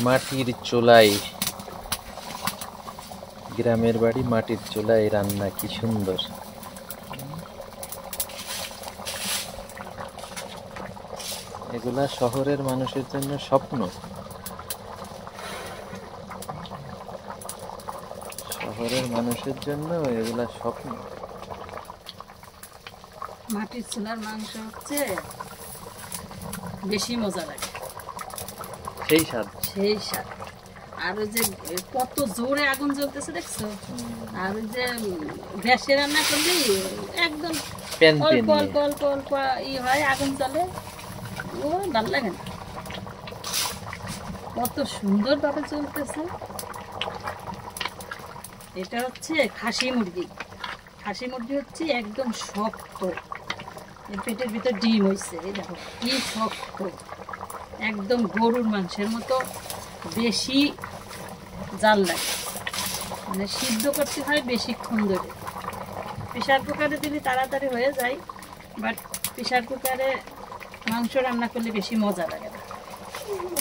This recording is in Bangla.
মাটির চুলায়, গ্রামের বাড়ি মাটির চুলায় রান্না, কি সুন্দর। এগুলা শহরের মানুষের জন্য স্বপ্ন, শহরের মানুষের জন্য এগুলা স্বপ্ন। মাটির চুলার মাংস হচ্ছে বেশি মজা লাগে, সেই স্বাদ। সেই স্বাদ। আর ওই যে কত জোরে আগুন জ্বলতেছে দেখছো, আর ওই যে গ্যাসে রান্না করলে একদম অল্প অল্প অল্প অল্প ই হয়, আগুন জ্বলে, ও ভালো লাগে না। কত সুন্দর ভাবে চলতেছে। এটা হচ্ছে খাসি মুরগি। খাসি মুরগি হচ্ছে একদম শক্ত, এর পেটের ভিতর ডিম হয়েছে, এই দেখো কি শক্ত, একদম গরুর মাংসের মতো বেশি জাল লাগে, মানে সিদ্ধ করতে হয় বেশিক্ষণ ধরে। প্রেশার কুকারে দিলে তাড়াতাড়ি হয়ে যায়, বাট প্রেশার কুকারে মাংস রান্না করলে বেশি মজা লাগে না।